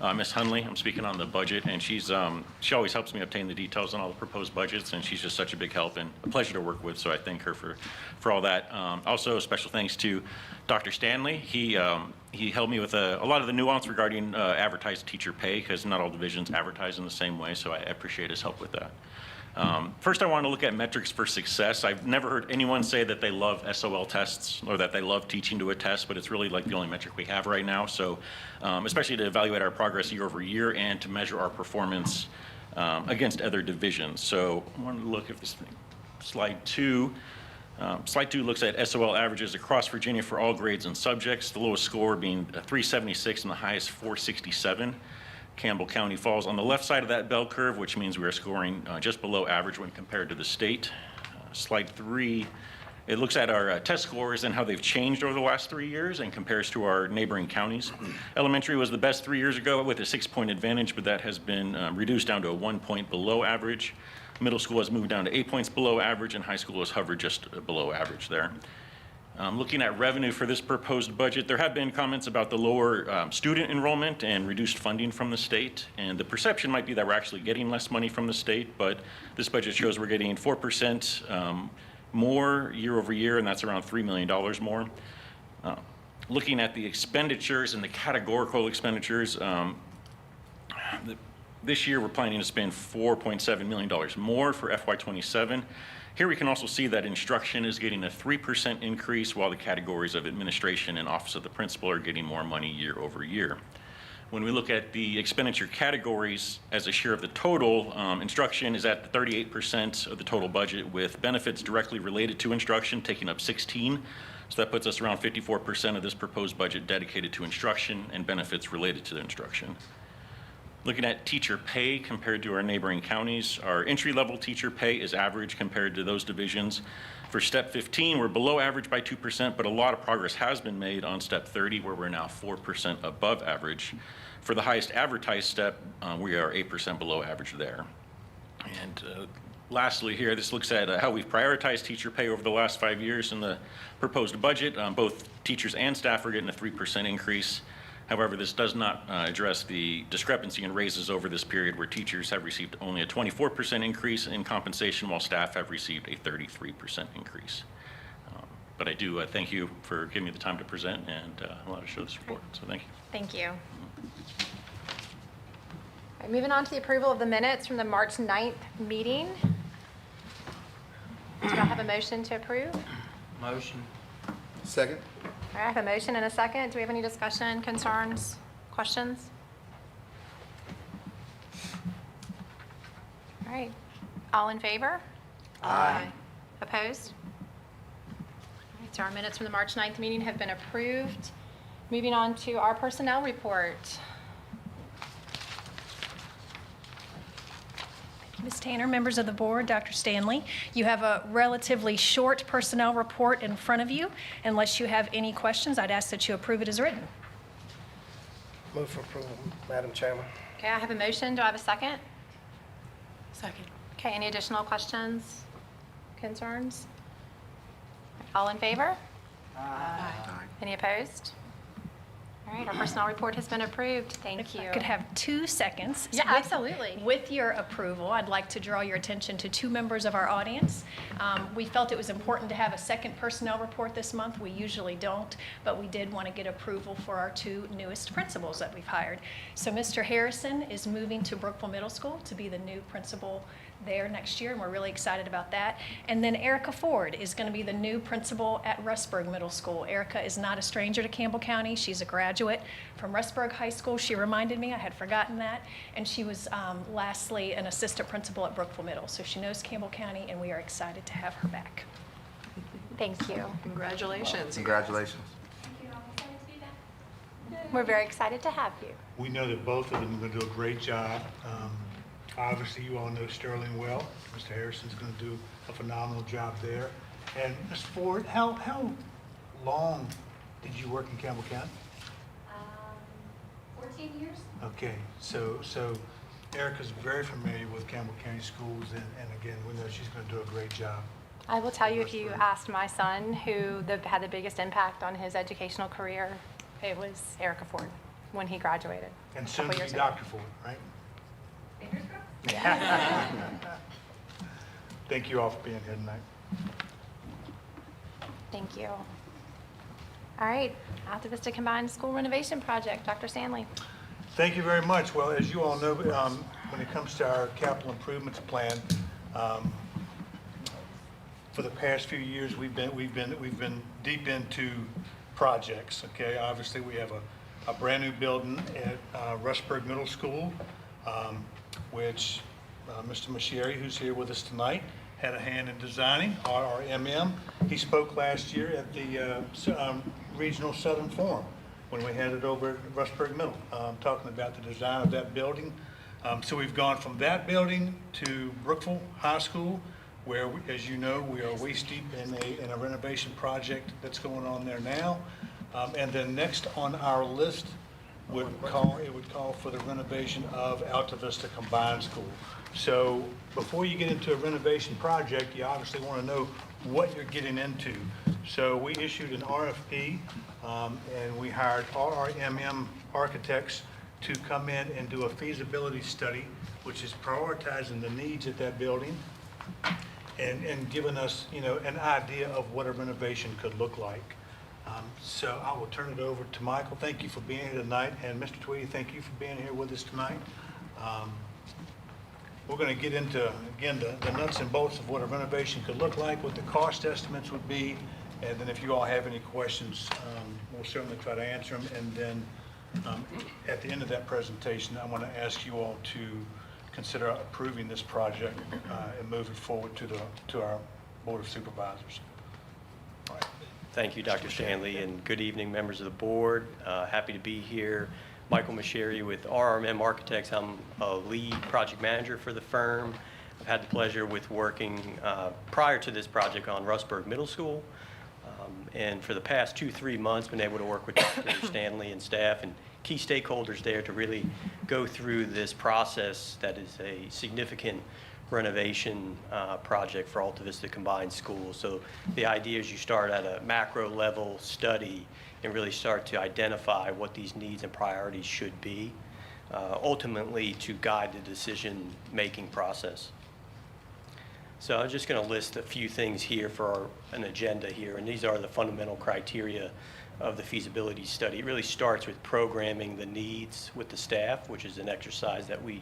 Ms. Hunley. I'm speaking on the budget, and she always helps me obtain the details on all the proposed budgets, and she's just such a big help and a pleasure to work with, so I thank her for all that. Also, special thanks to Dr. Stanley. He helped me with a lot of the nuance regarding advertised teacher pay, because not all divisions advertise in the same way, so I appreciate his help with that. First, I want to look at metrics for success. I've never heard anyone say that they love SOL tests or that they love teaching to a test, but it's really like the only metric we have right now. So especially to evaluate our progress year over year and to measure our performance against other divisions. So I wanted to look at this thing. Slide 2. Slide 2 looks at SOL averages across Virginia for all grades and subjects, the lowest score being 376 and the highest 467. Campbell County falls on the left side of that bell curve, which means we are scoring just below average when compared to the state. Slide 3, it looks at our test scores and how they've changed over the last 3 years and compares to our neighboring counties. Elementary was the best 3 years ago with a 6-point advantage, but that has been reduced down to a 1 point below average. Middle school has moved down to 8 points below average, and high school has hovered just below average there. Looking at revenue for this proposed budget, there have been comments about the lower student enrollment and reduced funding from the state, and the perception might be that we're actually getting less money from the state, but this budget shows we're getting 4% more year over year, and that's around $3 million more. Looking at the expenditures and the categorical expenditures, this year we're planning to spend $4.7 million more for FY27. Here we can also see that instruction is getting a 3% increase, while the categories of administration and office of the principal are getting more money year over year. When we look at the expenditure categories as a share of the total, instruction is at 38% of the total budget, with benefits directly related to instruction taking up 16%. So that puts us around 54% of this proposed budget dedicated to instruction and benefits related to the instruction. Looking at teacher pay compared to our neighboring counties, our entry-level teacher pay is average compared to those divisions. For step 15, we're below average by 2%, but a lot of progress has been made on step 30, where we're now 4% above average. For the highest advertised step, we are 8% below average there. And lastly here, this looks at how we've prioritized teacher pay over the last 5 years in the proposed budget. Both teachers and staff are getting a 3% increase. However, this does not address the discrepancy in raises over this period, where teachers have received only a 24% increase in compensation, while staff have received a 33% increase. But I do thank you for giving me the time to present and allow to show this report. So thank you. Thank you. All right, moving on to the approval of the minutes from the March 9th meeting. Do I have a motion to approve? Motion. Second. All right, I have a motion and a second. Do we have any discussion, concerns, questions? All right, all in favor? Aye. Opposed? All right, so our minutes from the March 9th meeting have been approved. Moving on to our personnel report. Ms. Tanner, members of the board, Dr. Stanley, you have a relatively short personnel report in front of you. Unless you have any questions, I'd ask that you approve it as written. Move for approval, Madam Chairman. Okay, I have a motion. Do I have a second? Second. Okay, any additional questions, concerns? All in favor? Aye. Any opposed? All right, our personnel report has been approved. Thank If you. I could have 2 seconds. Yeah, absolutely. With your approval, I'd like to draw your attention to 2 members of our audience. We felt it was important to have a second personnel report this month. We usually don't, but we did want to get approval for our 2 newest principals that we've hired. So Mr. Harrison is moving to Brookville Middle School to be the new principal there next year, and we're really excited about that. And then Erica Ford is going to be the new principal at Rustburg Middle School. Erica is not a stranger to Campbell County. She's a graduate from Rustburg High School. She reminded me, I had forgotten that. And she was lastly an assistant principal at Brookville Middle. So she knows Campbell County, and we are excited to have her back. Thank you. Congratulations. Congratulations. We're very excited to have you. We know that both of them are going to do a great job. Obviously, you all know Sterling well. Mr. Harrison's going to do a phenomenal job there. And Ms. Ford, how long did you work in Campbell County? 14 years. Okay, so Erica's very familiar with Campbell County schools, and again, we know she's going to do a great job. I will tell you, if you asked my son who had the biggest impact on his educational career, it was Erica Ford. when he graduated. And a soon couple to be years ago. Dr. Ford, right? Thank you all for being here tonight. Thank you. All right, Alta Vista Combined School Renovation Project, Dr. Stanley. Thank you very much. Well, as you all know, when it comes to our capital improvements plan, for the past few years, we've been deep into projects. Okay, obviously we have a brand new building at Rustburg Middle School, which Mr. Mashieri, who's here with us tonight, had a hand in designing, RRMM. He spoke last year at the Regional Southern Forum when we had it over at Rustburg Middle, talking about the design of that building. So we've gone from that building to Brookville High School, where, as you know, we are waist deep in a renovation project that's going on there now. And then next on our list would call for the renovation of Alta Vista Combined School. So before you get into a renovation project, you obviously want to know what you're getting into. So we issued an RFP, and we hired RRMM architects to come in and do a feasibility study, which is prioritizing the needs at that building and giving us, an idea of what a renovation could look like. So I will turn it over to Michael. Thank you for being here tonight, and Mr. Tweedy, thank you for being here with us tonight. We're going to get into, again, the nuts and bolts of what a renovation could look like, what the cost estimates would be, and then if you all have any questions, we'll certainly try to answer them. And then at the end of that presentation, I want to ask you all to consider approving this project and move it forward to our Board of Supervisors. All right. Thank you, Dr. Stanley, and good evening, members of the board. Happy to be here. Michael Mashieri with RRMM Architects. I'm a lead project manager for the firm. I've had the pleasure with working prior to this project on Rustburg Middle School. And for the past 2-3 months, been able to work with Dr. Stanley and staff and key stakeholders there to really go through this process that is a significant renovation project for Alta Vista Combined Schools. So the idea is you start at a macro level study and really start to identify what these needs and priorities should be, ultimately to guide the decision-making process. So I'm just going to list a few things here for an agenda here, and these are the fundamental criteria of the feasibility study. It really starts with programming the needs with the staff, which is an exercise that we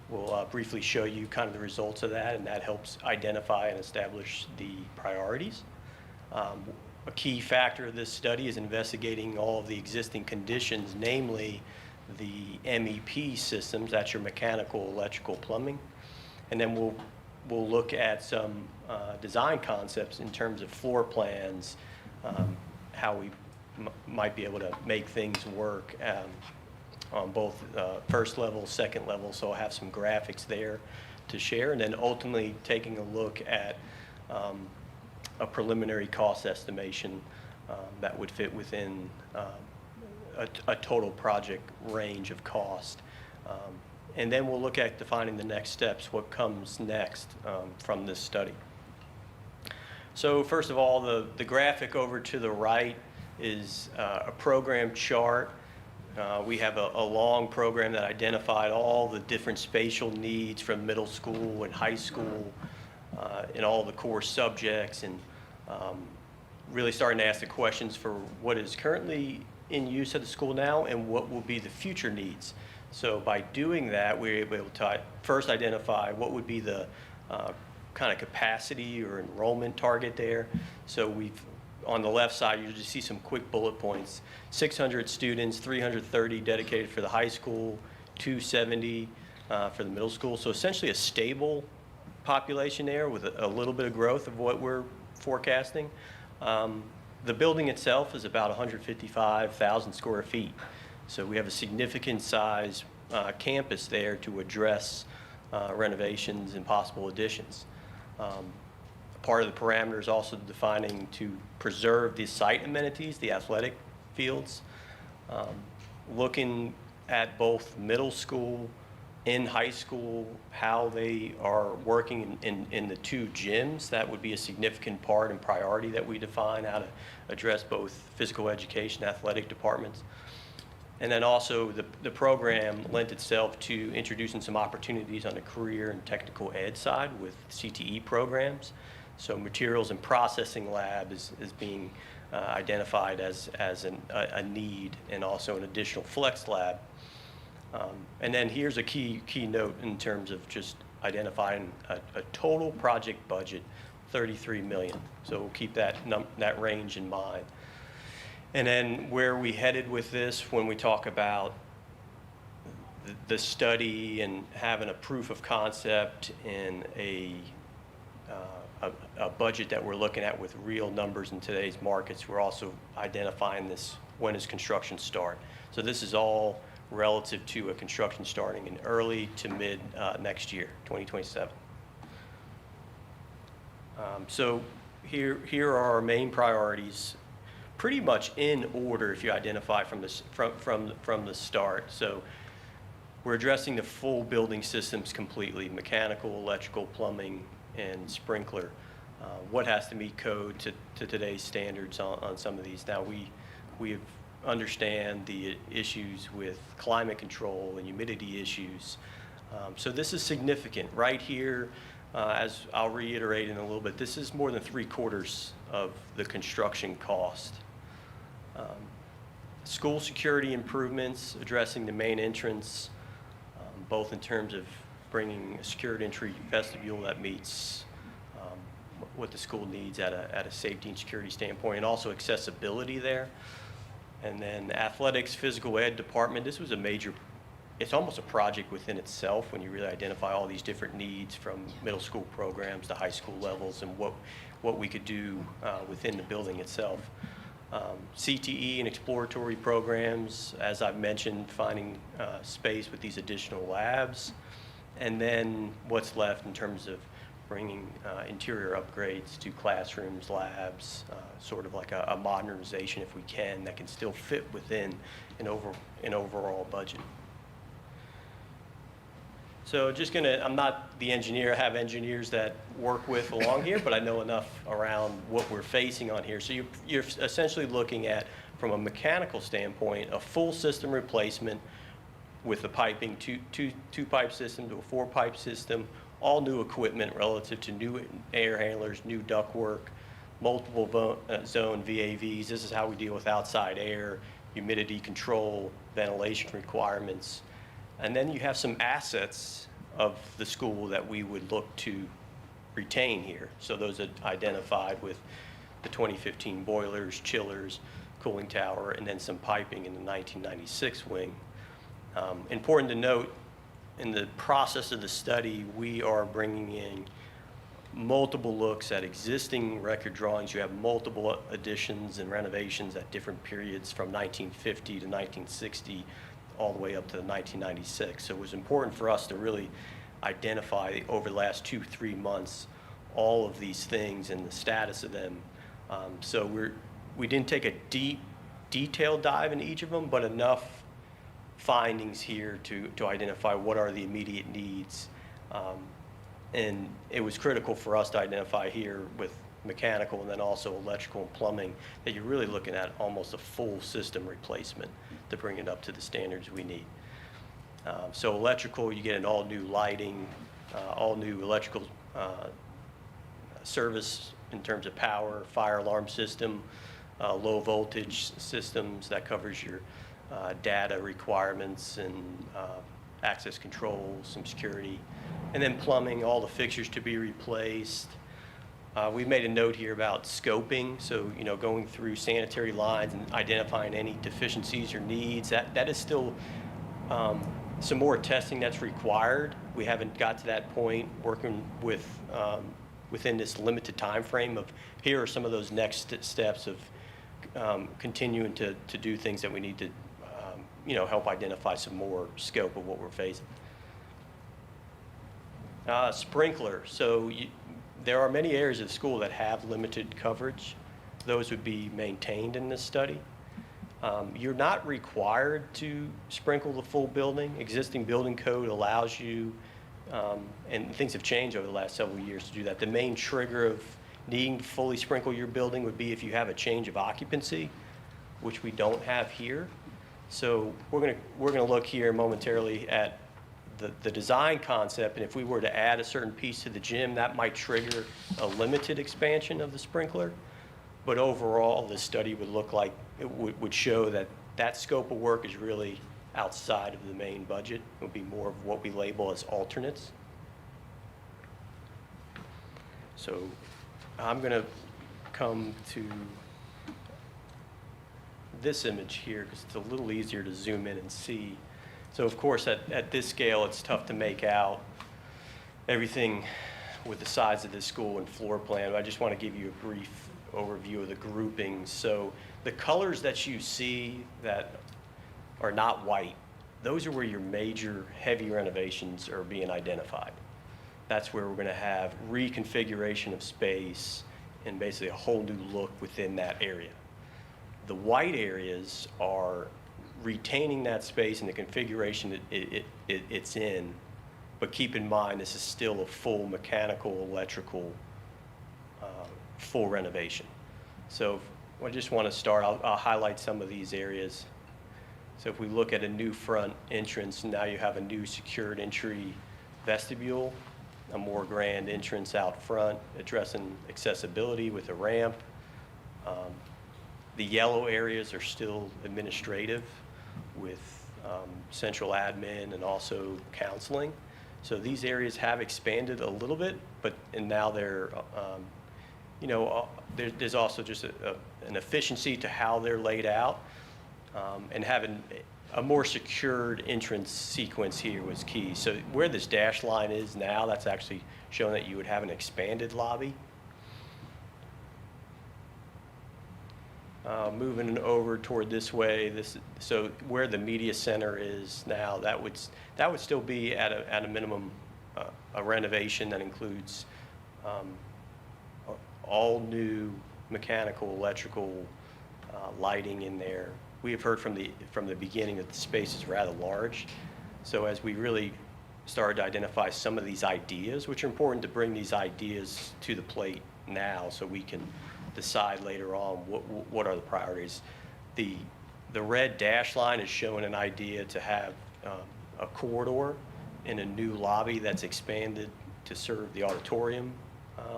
will briefly show you kind of the results of that, and that helps identify and establish the priorities. A key factor of this study is investigating all of the existing conditions, namely the MEP systems, that's your mechanical, electrical, plumbing. And then we'll look at some design concepts in terms of floor plans, how we might be able to make things work on both first level, second level, so I'll have some graphics there to share, and then ultimately taking a look at a preliminary cost estimation that would fit within a total project range of cost. And then we'll look at defining the next steps, what comes next from this study. So first of all, the graphic over to the right is a program chart. We have a long program that identified all the different spatial needs from middle school and high school in all the core subjects, and really starting to ask the questions for what is currently in use at the school now and what will be the future needs. So by doing that, we're able to first identify what would be the kind of capacity or enrollment target there. So we've, on the left side, you just see some quick bullet points. 600 students, 330 dedicated for the high school, 270 for the middle school. So essentially a stable population there with a little bit of growth of what we're forecasting. The building itself is about 155,000 square feet. So we have a significant size campus there to address renovations and possible additions. Part of the parameters also defining to preserve the site amenities, the athletic fields, looking at both middle school and high school, how they are working in the two gyms. That would be a significant part and priority that we define, how to address both physical education, athletic departments. And then also the program lent itself to introducing some opportunities on the career and technical ed side with CTE programs. So materials and processing lab is being identified as a need, and also an additional flex lab. And then here's a key note in terms of just identifying a total project budget, $33 million. So we'll keep that range in mind. And then where we headed with this when we talk about the study and having a proof of concept in a budget that we're looking at with real numbers in today's markets, we're also identifying this, when does construction start? So this is all relative to a construction starting in early to mid next year, 2027. So here are our main priorities, pretty much in order if you identify from the start. So we're addressing the full building systems completely: mechanical, electrical, plumbing, and sprinkler. What has to meet code to today's standards on some of these. Now we understand the issues with climate control and humidity issues. So this is significant. Right here, as I'll reiterate in a little bit, this is more than 3/4 of the construction cost. School security improvements, addressing the main entrance, both in terms of bringing a secured entry vestibule that meets what the school needs at a safety and security standpoint, and also accessibility there. And then athletics, physical ed department, this was a major, it's almost a project within itself when you really identify all these different needs from middle school programs to high school levels, and what we could do within the building itself. CTE and exploratory programs, as I've mentioned, finding space with these additional labs. And then what's left in terms of bringing interior upgrades to classrooms, labs, sort of like a modernization, if we can, that can still fit within an overall budget. So I'm not the engineer, I have engineers that work with along here, but I know enough around what we're facing on here. So you're essentially looking at, from a mechanical standpoint, a full system replacement with the piping, two pipe system to a 4-pipe system, all new equipment relative to new air handlers, new ductwork, multiple zone VAVs. This is how we deal with outside air, humidity control, ventilation requirements. And then you have some assets of the school that we would look to retain here. So those are identified with the 2015 boilers, chillers, cooling tower, and then some piping in the 1996 wing. Important to note, in the process of the study, we are bringing in multiple looks at existing record drawings. You have multiple additions and renovations at different periods from 1950 to 1960 all the way up to 1996. So it was important for us to really identify over the last 2-3 months all of these things and the status of them. So we didn't take a deep, detailed dive into each of them, but enough findings here to identify what are the immediate needs. And it was critical for us to identify here with mechanical and then also electrical and plumbing that you're really looking at almost a full system replacement to bring it up to the standards we need. So electrical, you get an all new lighting, all new electrical service in terms of power, fire alarm system, low voltage systems that covers your data requirements and access control, some security, and then plumbing, all the fixtures to be replaced. We made a note here about scoping, so going through sanitary lines and identifying any deficiencies or needs. That is still some more testing that's required. We haven't got to that point working with within this limited time frame of here are some of those next steps of continuing to do things that we need to help identify some more scope of what we're facing. Sprinkler. So there are many areas of the school that have limited coverage. Those would be maintained in this study. You're not required to sprinkle the full building. Existing building code allows you, and things have changed over the last several years to do that. The main trigger of needing to fully sprinkle your building would be if you have a change of occupancy, which we don't have here. So we're gonna look here momentarily at the design concept, and if we were to add a certain piece to the gym, that might trigger a limited expansion of the sprinkler. But overall, the study would look like, it would show that that scope of work is really outside of the main budget. It would be more of what we label as alternates. So I'm gonna come to this image here because it's a little easier to zoom in and see. So of course, at this scale, it's tough to make out everything with the size of this school and floor plan. I just want to give you a brief overview of the groupings. So the colors that you see that are not white, those are where your major heavy renovations are being identified. That's where we're going to have reconfiguration of space and basically a whole new look within that area. The white areas are retaining that space and the configuration it's in, but keep in mind this is still a full mechanical, electrical, full renovation. So I just want to start, I'll highlight some of these areas. So if we look at a new front entrance, now you have a new secured entry vestibule, a more grand entrance out front, addressing accessibility with a ramp. The yellow areas are still administrative with central admin and also counseling. So these areas have expanded a little bit, and now they're, there's also just an efficiency to how they're laid out, and having a more secured entrance sequence here was key. So where this dash line is now, that's actually showing that you would have an expanded lobby. Moving over toward this way, so where the media center is now, that would still be at a minimum a renovation that includes all new mechanical, electrical, lighting in there. We have heard from the beginning that the space is rather large. So as we really started to identify some of these ideas, which are important to bring these ideas to the plate now so we can decide later on what are the priorities. The red dash line is showing an idea to have a corridor in a new lobby that's expanded to serve the auditorium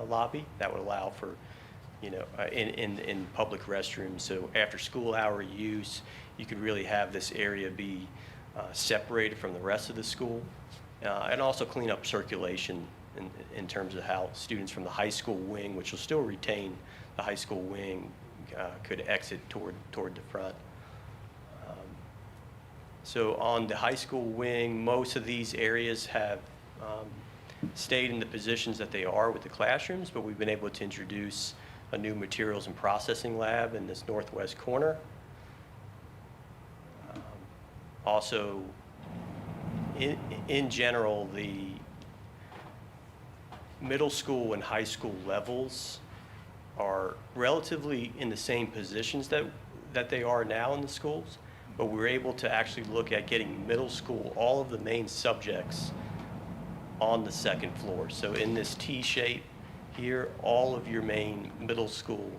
lobby. That would allow for, in public restrooms. So after school hour use, you could really have this area be separated from the rest of the school, and also clean up circulation in terms of how students from the high school wing, which will still retain the high school wing, could exit toward the front. So on the high school wing, most of these areas have stayed in the positions that they are with the classrooms, but we've been able to introduce a new materials and processing lab in this northwest corner. Also, in general, the middle school and high school levels are relatively in the same positions that they are now in the schools, but we're able to actually look at getting middle school, all of the main subjects on the second floor. So in this T shape here, all of your main middle school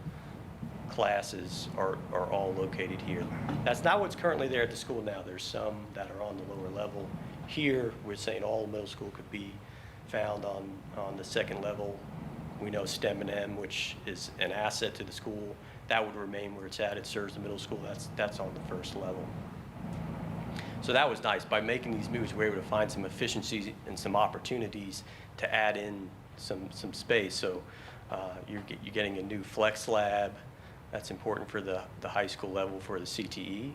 classes are all located here. That's not what's currently there at the school now. There's some that are on the lower level. Here, we're saying all middle school could be found on the second level. We know STEM and M, which is an asset to the school, that would remain where it's at. It serves the middle school. That's on the first level. So that was nice. By making these moves, we were able to find some efficiencies and some opportunities to add in some space. So you're getting a new flex lab. That's important for the high school level for the CTE.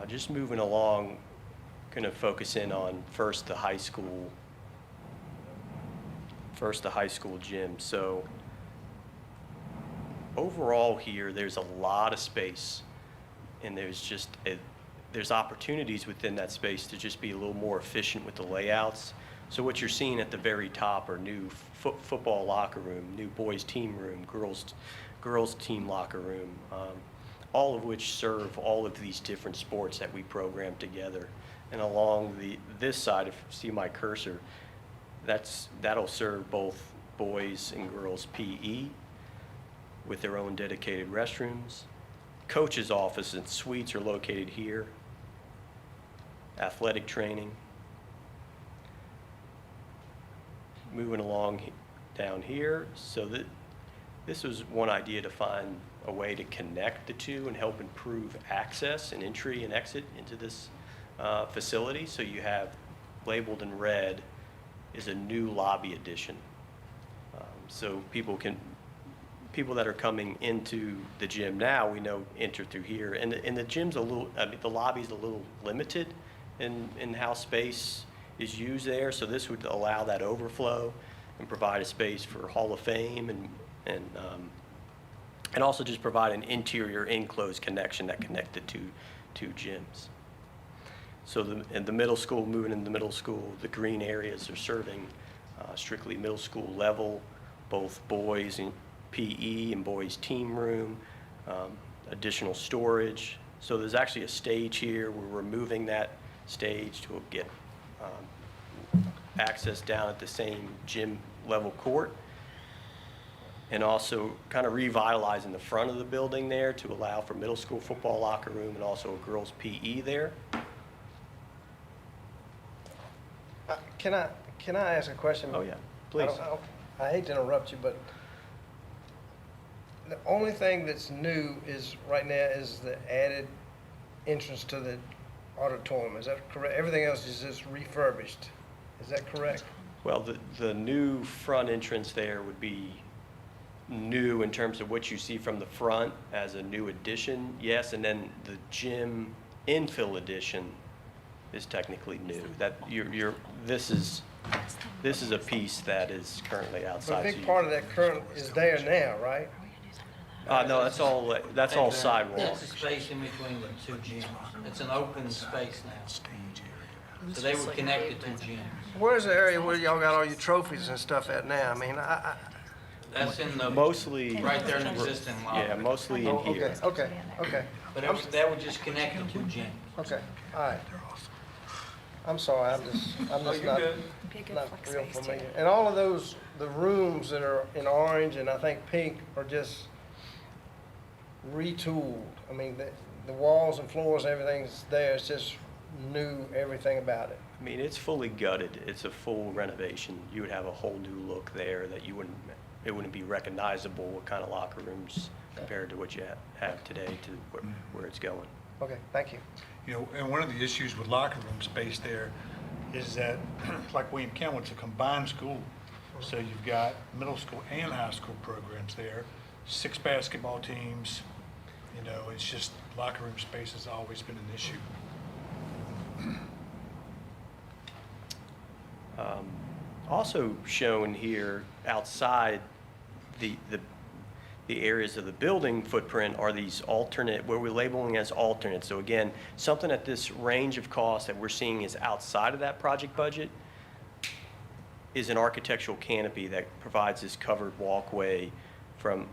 Just moving along, going to focus in on first the high school gym. So overall here, there's a lot of space, and there's opportunities within that space to just be a little more efficient with the layouts. So what you're seeing at the very top are new football locker room, new boys team room, girls team locker room, all of which serve all of these different sports that we program together. And along this side, if you see my cursor, that'll serve both boys and girls PE. with their own dedicated restrooms. Coach's office and suites are located here. Athletic training. Moving along down here, so that this was one idea to find a way to connect the two and help improve access and entry and exit into this facility. So you have labeled in red is a new lobby addition. So people that are coming into the gym now, we know enter through here. And the gym's the lobby's a little limited in how space is used there. So this would allow that overflow and provide a space for Hall of Fame and also just provide an interior enclosed connection that connected to two gyms. So in the middle school, moving into the middle school, the green areas are serving strictly middle school level, both boys and PE and boys team room, additional storage. So there's actually a stage here. We're removing that stage to get access down at the same gym level court, and also kind of revitalizing the front of the building there to allow for middle school football locker room and also a girls' PE there. Can I ask a question? Oh, yeah, please. I hate to interrupt you, but the only thing that's new is, right now, is the added entrance to the auditorium. Is that correct? Everything else is just refurbished. Is that correct? Well, the new front entrance there would be new in terms of what you see from the front as a new addition, yes, and then the gym infill addition is technically new. That this is a piece that is currently But outside. a big part of that current is there now, right? No, that's all sidewalk. That's the space in between the two gyms. It's an open space now. So they were connected to gyms. Where's the area where y'all got all your trophies and stuff at now? I mean, That's in the, Mostly. right there in the existing lobby. Yeah, mostly in here. okay. But that would just connect the two gyms. Okay, all right. I'm sorry, I'm just not Be a good not flex real space, too. familiar. And all of those, the rooms that are in orange and I think pink are just retooled. I mean, the walls and floors, everything's there, it's just new, everything about it. I mean, it's fully gutted. It's a full renovation. You would have a whole new look there that it wouldn't be recognizable what kind of locker rooms compared to what you have today to where it's going. Okay, thank you. You know, and one of the issues with locker room space there is that, like William Campbell, it's a combined school. So you've got middle school and high school programs there, 6 basketball teams. You know, it's just locker room space has always been an issue. Also shown here outside the areas of the building footprint are these alternate, where we're labeling as alternate. So again, something at this range of cost that we're seeing is outside of that project budget is an architectural canopy that provides this covered walkway from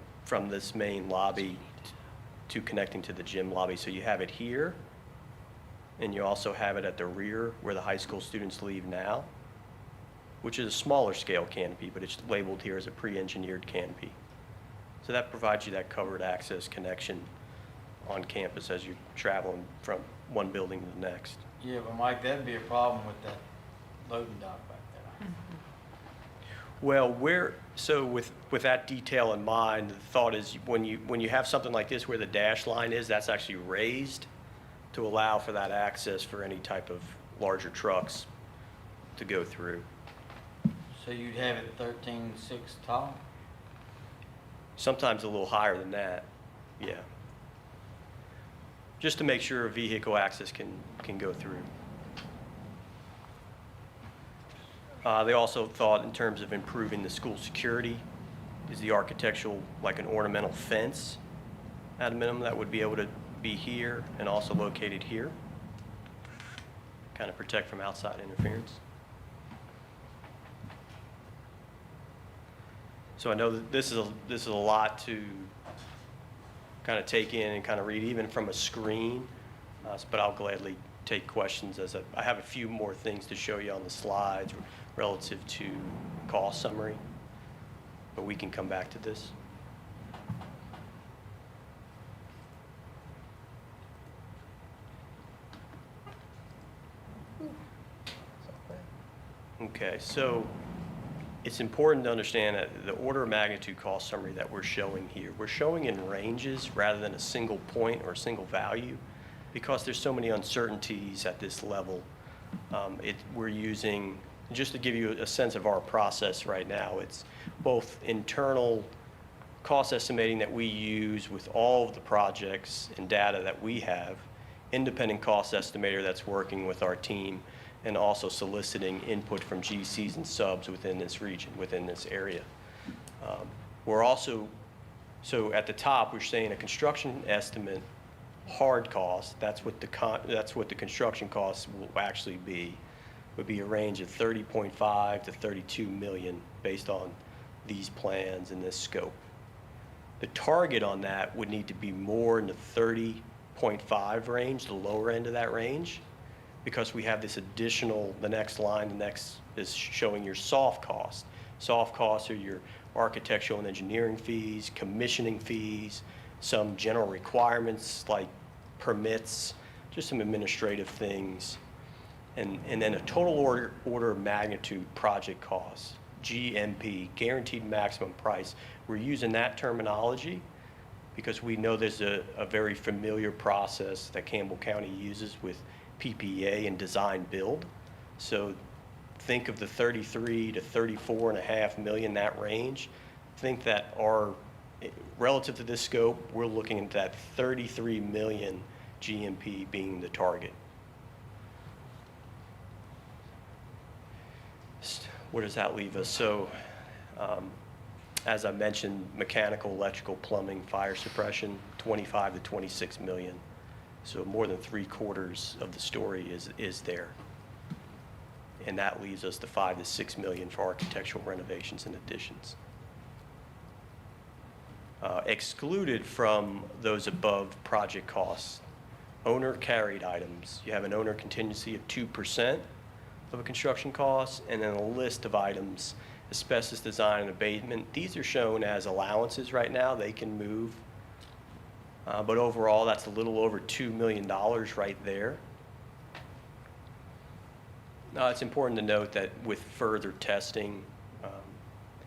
this main lobby to connecting to the gym lobby. So you have it here, and you also have it at the rear where the high school students leave now, which is a smaller scale canopy, but it's labeled here as a pre-engineered canopy. So that provides you that covered access connection on campus as you're traveling from one building to the next. Yeah, but Mike, that'd be a problem with that loading dock back there. Well, with that detail in mind, the thought is when you have something like this where the dash line is, that's actually raised to allow for that access for any type of larger trucks to go through. So you'd have it 13.6 tall? Sometimes a little higher than that, yeah. Just to make sure vehicle access can go through. They also thought in terms of improving the school security, is the architectural, like an ornamental fence at a minimum that would be able to be here and also located here. Kind of protect from outside interference. So I know that this is a lot to kind of take in and kind of read, even from a screen, but I'll gladly take questions as I have a few more things to show you on the slides relative to cost summary, but we can come back to this. Okay, so it's important to understand that the order of magnitude cost summary that we're showing here, we're showing in ranges rather than a single point or a single value because there's so many uncertainties at this level. We're using, just to give you a sense of our process right now, it's both internal cost estimating that we use with all of the projects and data that we have, independent cost estimator that's working with our team, and also soliciting input from GCs and subs within this region, within this area. We're also, so at the top, we're saying a construction estimate hard cost, that's what the construction costs will actually be, would be a range of 30.5 to 32 million based on these plans and this scope. The target on that would need to be more in the 30.5 range, the lower end of that range, because we have this additional, the next line, the next is showing your soft cost. Soft costs are your architectural and engineering fees, commissioning fees, some general requirements like permits, just some administrative things, and then a total order of magnitude project cost, GMP, guaranteed maximum price. We're using that terminology because we know there's a very familiar process that Campbell County uses with PPA and design build. So think of the 33 to 34.5 million, that range. Think that relative to this scope, we're looking at that 33 million GMP being the target. Where does that leave us? So, as I mentioned, mechanical, electrical, plumbing, fire suppression, 25 to 26 million. So more than 3/4 of the story is there. And that leaves us the 5 to 6 million for architectural renovations and additions. Excluded from those above project costs, owner carried items. You have an owner contingency of 2% of a construction cost, and then a list of items, asbestos design and abatement. These are shown as allowances right now. They can move. But overall, that's a little over $2 million right there. Now, it's important to note that with further testing,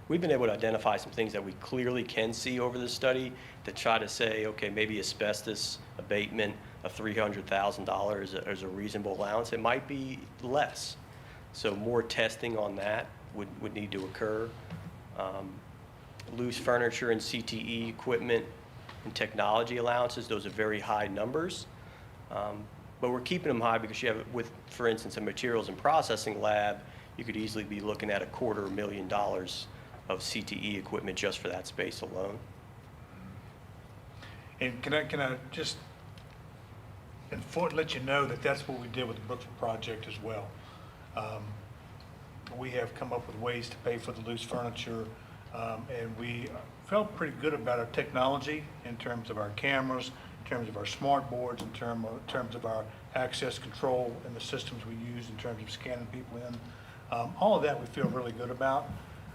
we've been able to identify some things that we clearly can see over the study to try to say, okay, maybe asbestos abatement of $300,000 is a reasonable allowance. It might be less. So more testing on that would need to occur. Loose furniture and CTE equipment and technology allowances, those are very high numbers. But we're keeping them high because you have, for instance, a materials and processing lab, you could easily be looking at $250,000 of CTE equipment just for that space alone. And can I just let you know that that's what we did with the Brooksville project as well. We have come up with ways to pay for the loose furniture, and we felt pretty good about our technology in terms of our cameras, in terms of our smart boards, in terms of our access control and the systems we use in terms of scanning people in. All of that we feel really good about.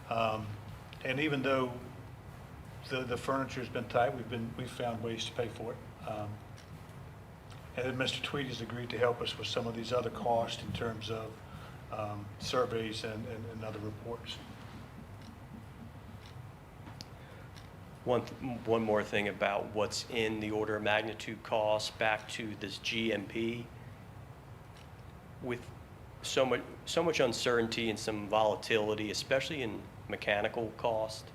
And even though the furniture has been tight, we've found ways to pay for it. And then Mr. Tweedy's agreed to help us with some of these other costs in terms of surveys and other reports. One more thing about what's in the order of magnitude cost, back to this GMP. With so much uncertainty and some volatility, especially in mechanical cost,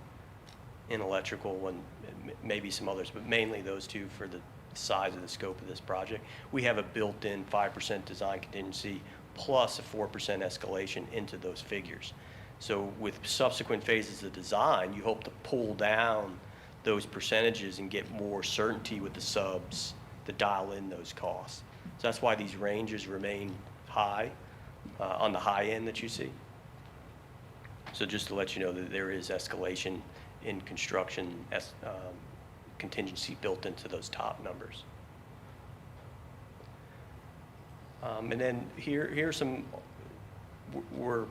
in electrical, and maybe some others, but mainly those two for the size of the scope of this project, we have a built-in 5% design contingency plus a 4% escalation into those figures. So with subsequent phases of design, you hope to pull down those percentages and get more certainty with the subs to dial in those costs. So that's why these ranges remain high, on the high end that you see. So just to let you know that there is escalation in construction contingency built into those top numbers. And then here's some, we're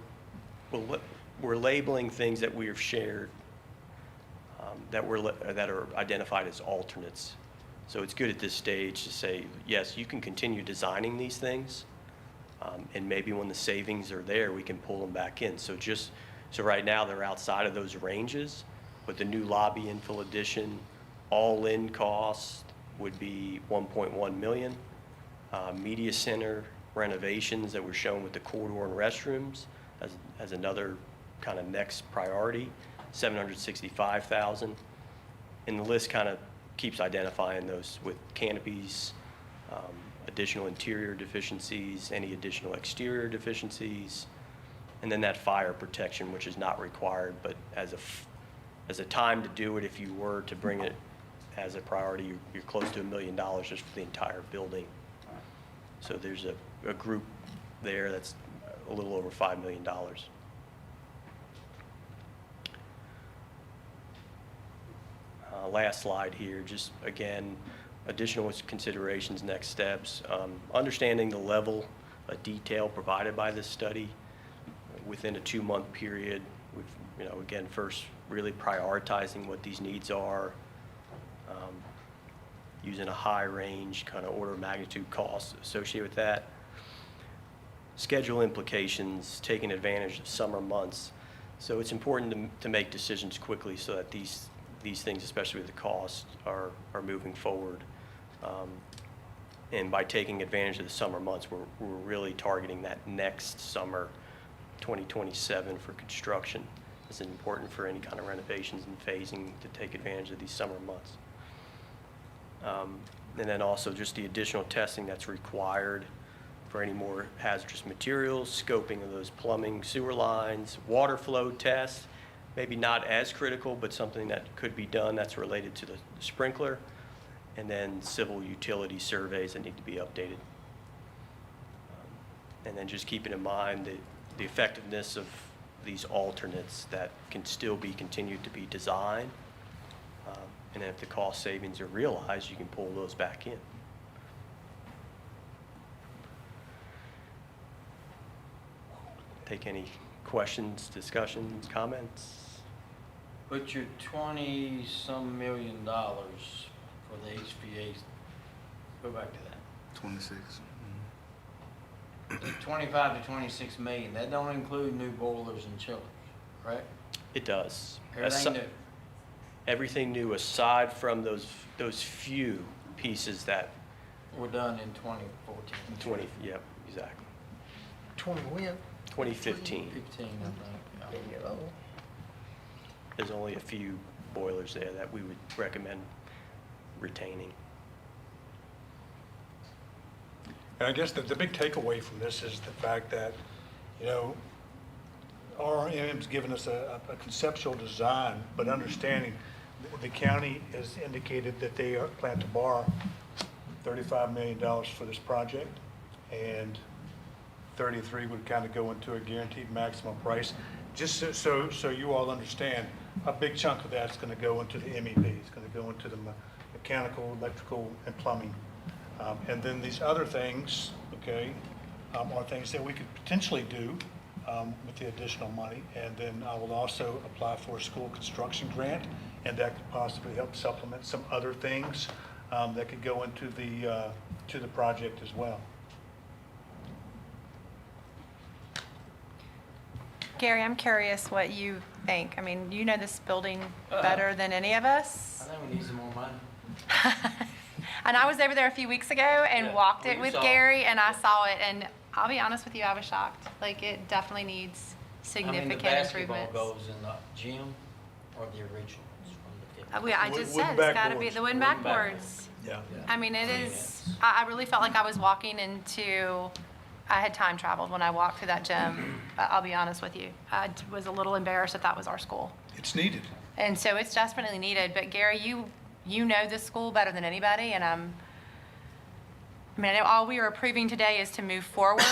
labeling things that we have shared that are identified as alternates. So it's good at this stage to say, yes, you can continue designing these things, And maybe when the savings are there, we can pull them back in. So right now, they're outside of those ranges, but the new lobby infill addition, all-in cost would be 1.1 million. Media center renovations that were shown with the corridor and restrooms as another kind of next priority, 765,000. And the list kind of keeps identifying those with canopies, additional interior deficiencies, any additional exterior deficiencies, and then that fire protection, which is not required, but as a time to do it, if you were to bring it as a priority, you're close to $1 million just for the entire building. So there's a group there that's a little over $5 million. Last slide here, just again, additional considerations, next steps. Understanding the level of detail provided by this study within a 2-month period. We've, again, first really prioritizing what these needs are, using a high range kind of order of magnitude costs associated with that. Schedule implications, taking advantage of summer months. So it's important to make decisions quickly so that these things, especially with the cost, are moving forward. And by taking advantage of the summer months, we're really targeting that next summer, 2027, for construction. It's important for any kind of renovations and phasing to take advantage of these summer months. And then also just the additional testing that's required for any more hazardous materials, scoping of those plumbing, sewer lines, water flow tests, maybe not as critical, but something that could be done that's related to the sprinkler, and then civil utility surveys that need to be updated. And then just keeping in mind the effectiveness of these alternates that can still be continued to be designed. And then if the cost savings are realized, you can pull those back in. Take any questions, discussions, comments? But your 20-some million for the HVAC, go back to that. 26. 25 to 26 million, that don't include new boilers and chillers, right? It does. Everything new? Everything new aside from those few pieces that We're done in 2014. 20, yep, exactly. 20 when? 2015. 15, I think. Yeah. There's only a few boilers there that we would recommend retaining. And I guess the big takeaway from this is the fact that, RM's given us a conceptual design, but understanding the county has indicated that they plan to borrow $35 million for this project, and 33 would kind of go into a guaranteed maximum price. Just so you all understand, a big chunk of that's going to go into the MEP. It's going to go into the mechanical, electrical, and plumbing. And then these other things, okay, are things that we could potentially do with the additional money. And then I will also apply for a school construction grant, and that could possibly help supplement some other things that could go into the project as well. Gary, I'm curious what you think. I mean, you know this building better than any of us. I think we need some more money. And I was over there a few weeks ago and Yeah, walked well, it you with saw it. Gary, and I saw it, and I'll be honest with you, I was shocked. Like, it definitely needs significant the basketball improvements. goes in the gym or the originals from the 50s? I just Wooden said, it's gotta be backboards. the wooden Wooden backboards. Yeah. I mean, it Yeah. is, I really felt like I was walking into, I had time traveled when I walked through that gym. I'll be honest with you. I was a little embarrassed that that was our school. It's needed. And so it's desperately needed. But Gary, you know this school better than anybody, and I know all we are approving today is to move forward,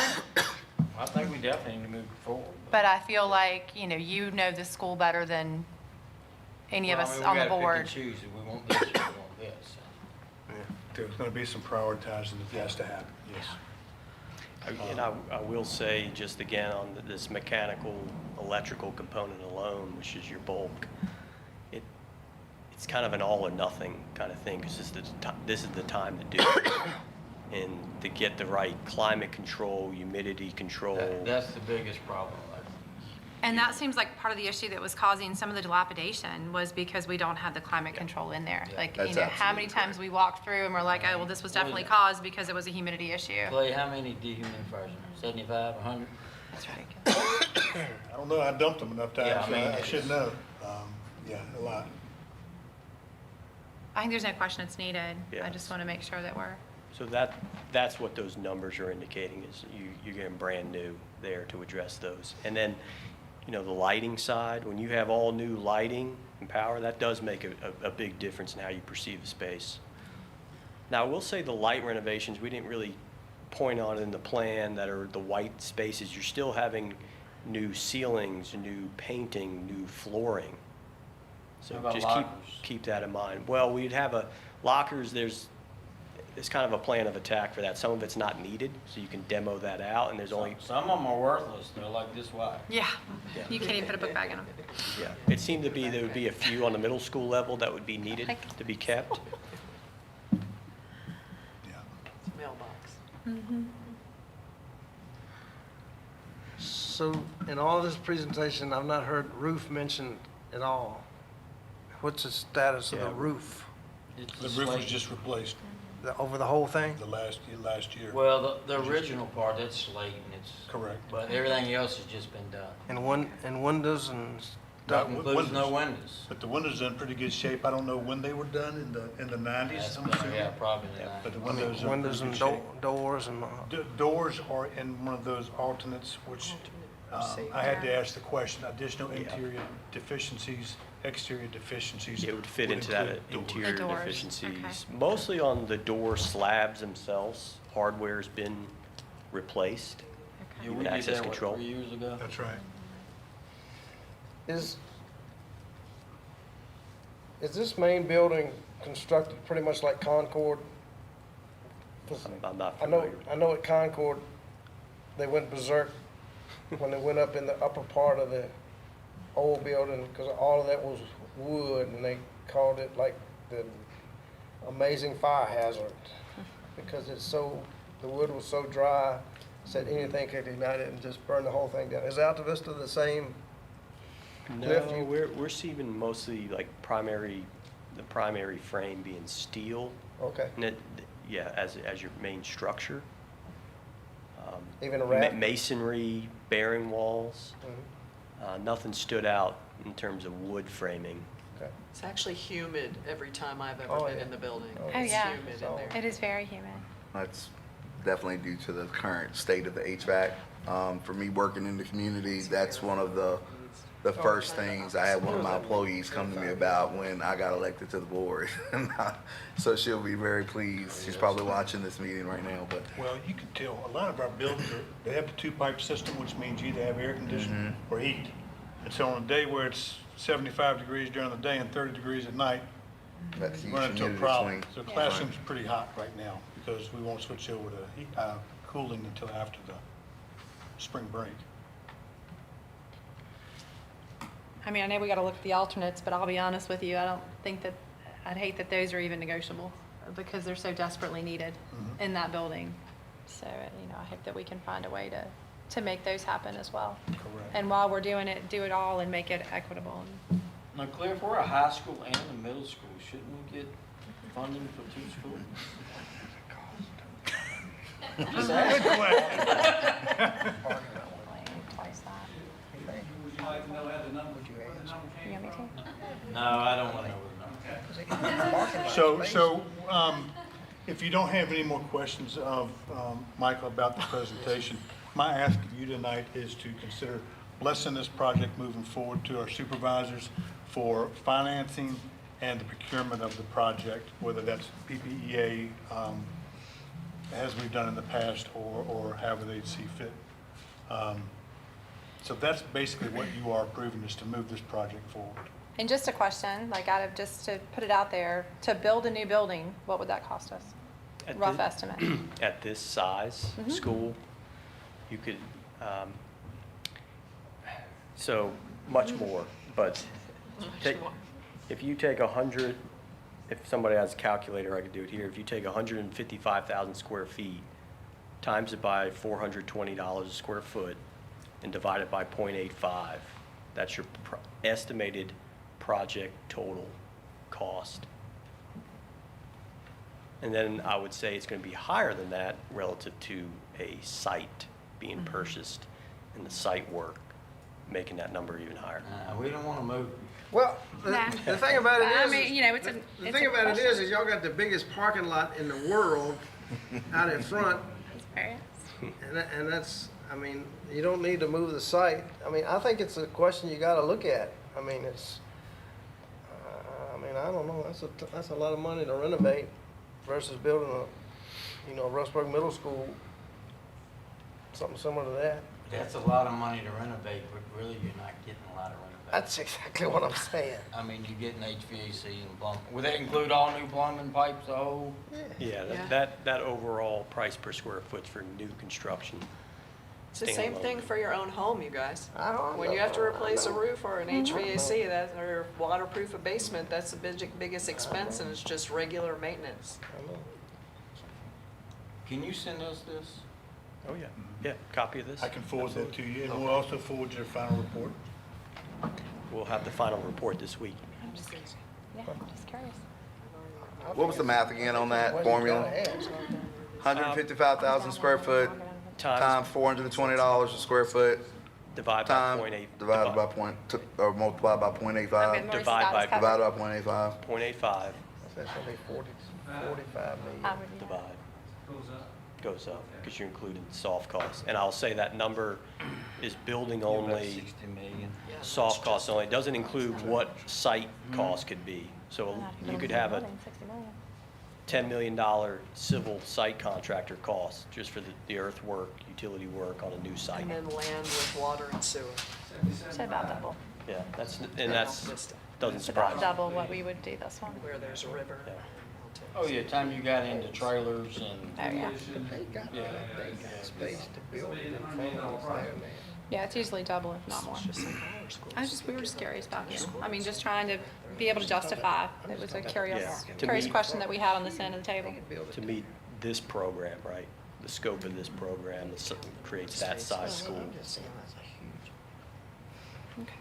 I think we definitely need to move forward. but I feel like, you know this school better than any of Well, I us mean, on the We gotta board. pick and choose, if we want this or we want this. Yeah. There's going to be some prioritizing that has to happen, yes. And I will say, just again, on this mechanical, electrical component alone, which is your bulk, it's kind of an all or nothing kind of thing, because this is the time to do it. and to get the right climate control, humidity control. That's the biggest problem. And that seems like part of the issue that was causing some of the dilapidation was because we don't have the climate control in there. Yeah. Like, That's how many absolutely times we walked through and we're like, oh, well, this was definitely caused because it was a humidity issue. Clay, how many dehumidifiers? 75, 100? That's ridiculous. I don't know, I dumped them enough Yeah, times, I mean, I should know. Yeah, a lot. I think there's no question it's needed. I Yes. just want to make sure that we're, So that's what those numbers are indicating, is you're getting brand new there to address those. And then, you know, the lighting side, when you have all new lighting and power, that does make a big difference in how you perceive the space. Now, I will say the light renovations, we didn't really point on in the plan that are the white spaces. You're still having new ceilings, new painting, new flooring. So How about just lockers? keep that in mind. Well, we'd have lockers, it's kind of a plan of attack for that. Some of it's not needed, so you can demo that out, and there's only, Some of them are worthless, they're like this wide. yeah, you can't even put a book bag in them. yeah. It seemed to be, there would be a few on the middle school level that would be needed to be kept. Yeah. Mailbox. So in all of this presentation, I've not heard roof mentioned at all. What's the status of the Yeah. roof? It's The a roof was slate. just replaced Over the whole thing? the last year. Well, the original part, that's slate and it's. Correct. But everything else has just been done. And windows and Not That wi- includes no windows. windows. But the windows are in pretty good shape. I don't know when they were done, in the nineties, That's I'm been, assuming. yeah, probably the But the 90s. windows are in pretty windows and good shape. doors and, Doors are in one of those alternates, which I had to ask the question, additional interior deficiencies, exterior deficiencies. It would fit into that include doors. interior The doors, deficiencies. okay. Mostly on the door slabs themselves, hardware's been replaced. Yeah, we Even did access that, what, control. 3 years ago? That's right. is this main building constructed pretty much like Concord? 'Cause I'm not I know, familiar. I know at Concord, they went berserk when they went up in the upper part of the old building, because all of that was wood, and they called it like the amazing fire hazard, because the wood was so dry, said anything could ignite it and just burn the whole thing down. Is Alta Vista the same? Cliff, No, you- we're seeing mostly like the primary frame being steel, Okay, and yeah, as your main structure. even a raft? Masonry, bearing walls, Mhm. nothing stood out in terms of wood framing. Okay. It's actually humid every time I've ever Oh, been yeah. in the building. Oh, Oh, It's yeah. humid So- in there. It is very humid. That's definitely due to the current state of the HVAC. For me, working in the community, that's one of the first things I had one of my employees come to me about when I got elected to the board. So she'll be very pleased. She's probably watching this meeting right now, but Well, you can tell, a lot of our buildings, they have the two-pipe system, which means you either have air conditioning or heat. And so on a day where it's 75 degrees during the day and 30 degrees at night, that's huge run into a humidity problem. swing. So classroom's pretty hot right now, because we won't switch over to cooling until after the spring break. I mean, I know we got to look at the alternates, but I'll be honest with you, I don't think that, I'd hate that those are even negotiable because they're so desperately needed in that building. So, I hope that we can find a way to make those happen as well. Correct. And while we're doing it, do it all and make it equitable. Now, Claire, if we're a high school and a middle school, shouldn't we get funding for 2 schools? Just ask. Twice that. Would you like to know how the number? You want me to? No, I don't want to know what the number. So, if you don't have any more questions of Michael about the presentation, my ask of you tonight is to consider blessing this project moving forward to our supervisors for financing and the procurement of the project, whether that's PPEA, as we've done in the past, or however they see fit. So that's basically what you are approving, is to move this project forward. And just a question, like just to put it out there, to build a new building, what would that cost us? At Rough thi- estimate. At this size school, you could, so much more, but if you take 100 if somebody has a calculator, I could do it here. If you take 155,000 square feet, times it by $420 a square foot, and divide it by 0.85, that's your estimated project total cost. And then I would say it's going to be higher than that relative to a site being purchased and the site work, making that number even higher. We don't want to move. Well, Nah. the thing about it I is, mean, you know, it's a- the it's thing a about it question. is y'all got the biggest parking lot in the world out in front, and that's, I mean, you don't need to move the site. I mean, I think it's a question you gotta look at. I mean, it's, I don't know, that's a lot of money to renovate versus building a, Rustburg Middle School, something similar to that. That's a lot of money to renovate, but really you're not getting a lot of renovation. That's exactly what I'm saying. I mean, you're getting HVAC and plumbing. Would that include all new plumbing pipes, the whole? Yeah, Yeah. that overall price per square foot for new construction. It's the same standalone. thing for your own home, you guys. I don't When you have to know. replace a I know. roof or an HVAC, or waterproof a basement, that's the biggest expense, and it's just regular maintenance. I know. Can you send us this? Oh, yeah. Yeah, copy of this. I can forward that to you, and we'll also forward your final report. We'll have the final report this week. I'm just curious. What was the math again on that Well, you formula? gotta ask. 155,000 square foot times $420 a square foot Divide by time 0.8. divided by or multiplied by 0.85. Okay, Maurice, Divide that was by- covered. Divided by 0.85. 0.85 That's gonna be 45 million. I would- divide. Goes up, because you're including soft costs. And I'll say that number is building About only, 60 million. soft costs only. It doesn't include what site costs could be. So you could have a $10 million civil site contractor cost just for the earthwork, utility work on a new site. And then land with water and sewer. It's about double. Yeah, that's, doesn't It's surprise about me. double what we would do this one. Where there's a river. Yeah. Oh, yeah, time you got into trailers and. Oh, yeah. They got space to build it in front of us there, man. Yeah, it's usually double, if not more. We were just curious about it. I mean, just trying to be able to justify. It was a curious, Yeah. To curious me- question that we had on this end of the table. To meet this program, right? The scope of this program creates that size school. I'm just saying that's a huge. Okay.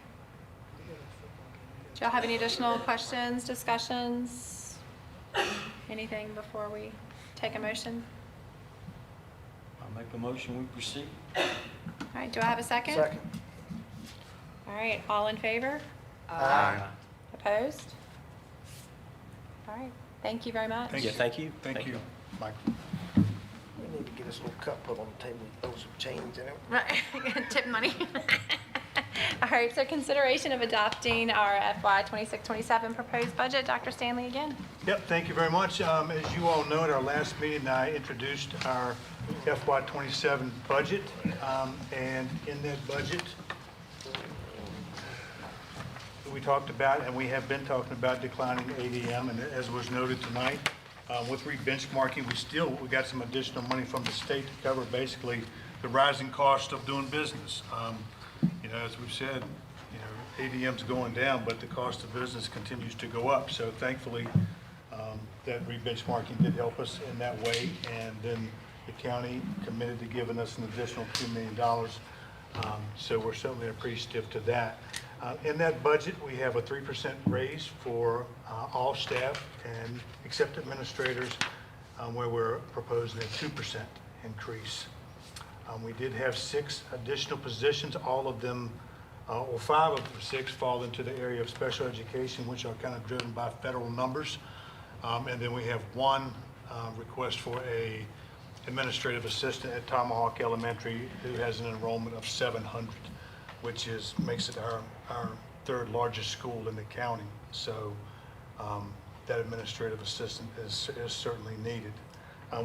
Do y'all have any additional questions, discussions? Anything before we take a motion? I'll make a motion, we proceed. All right, do I have a second? Second. All right, all in favor? Aye. Opposed? All right, thank you very much. Yeah, thank you. Thank you, Michael. We need to get this little cup put on the table, throw some change in it. Right, tip money. All right, so consideration of adopting our FY 26-27 proposed budget. Dr. Stanley again. Yep, thank you very much. As you all know, at our last meeting, I introduced our FY '27 budget. And in that budget, we talked about, and we have been talking about declining ADM, and as was noted tonight, with re-benchmarking, we got some additional money from the state to cover basically the rising cost of doing business. As we've said, ADM's going down, but the cost of business continues to go up. So thankfully, that re-benchmarking did help us in that way. And then the county committed to giving us an additional $2 million. So we're certainly appreciative to that. In that budget, we have a 3% raise for all staff and except administrators, where we're proposing a 2% increase. We did have 6 additional positions. All of them, or 5 of the 6, fall into the area of special education, which are kind of driven by federal numbers. And then we have 1 request for a administrative assistant at Tomahawk Elementary who has an enrollment of 700, which makes it our 3rd largest school in the county. So that administrative assistant is certainly needed.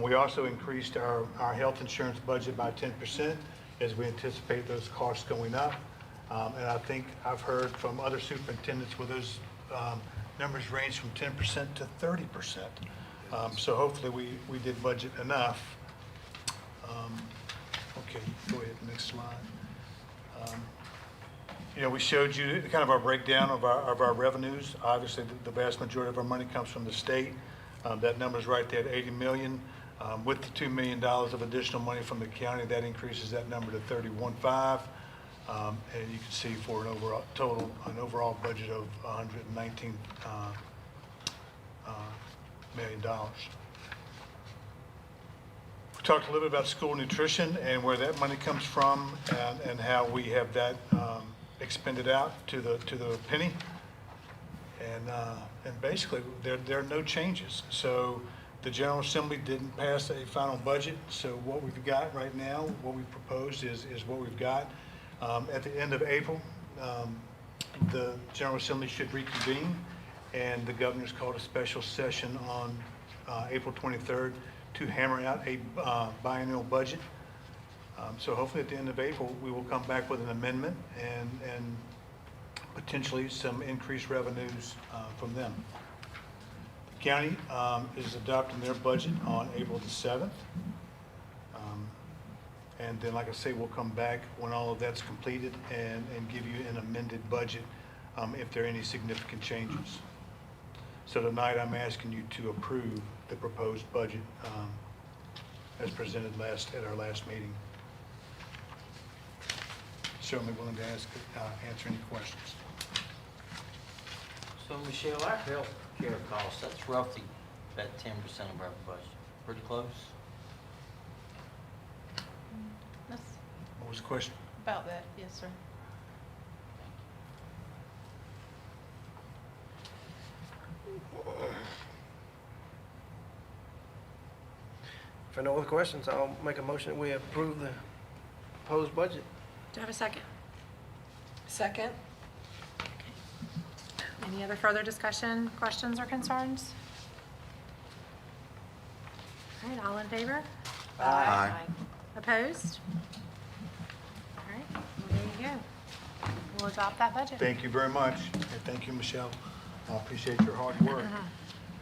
We also increased our health insurance budget by 10% as we anticipate those costs going up. And I think I've heard from other superintendents where those numbers range from 10% to 30%. So hopefully we did budget enough. Okay, go ahead, next slide. We showed you kind of our breakdown of our revenues. Obviously, the vast majority of our money comes from the state. That number's right there at 80 million. With the $2 million of additional money from the county, that increases that number to 31.5. And you can see for an overall budget of $119 million. We talked a little bit about school nutrition and where that money comes from, and how we have that expended out to the penny. And basically, there are no changes. So the General Assembly didn't pass a final budget, so what we've got right now, what we proposed is what we've got. At the end of April, the General Assembly should reconvene, and the governor's called a special session on April 23rd to hammer out a biennial budget. So hopefully at the end of April, we will come back with an amendment and potentially some increased revenues from them. The county is adopting their budget on April the 7th. And then, like I say, we'll come back when all of that's completed and give you an amended budget if there are any significant changes. So tonight, I'm asking you to approve the proposed budget as presented at our last meeting. Certainly willing to answer any questions. So Michelle, our health care costs, that's roughly about 10% of our budget. Pretty close? That's What was the question? about that, yes, sir. If there are no other questions, I'll make a motion that we approve the proposed budget. Do I have a second? Second? Any other further discussion, questions, or concerns? All right, all in favor? Aye. Opposed? All right, well, there you go. We'll adopt that budget. Thank you very much, and thank you, Michelle. I appreciate your hard work.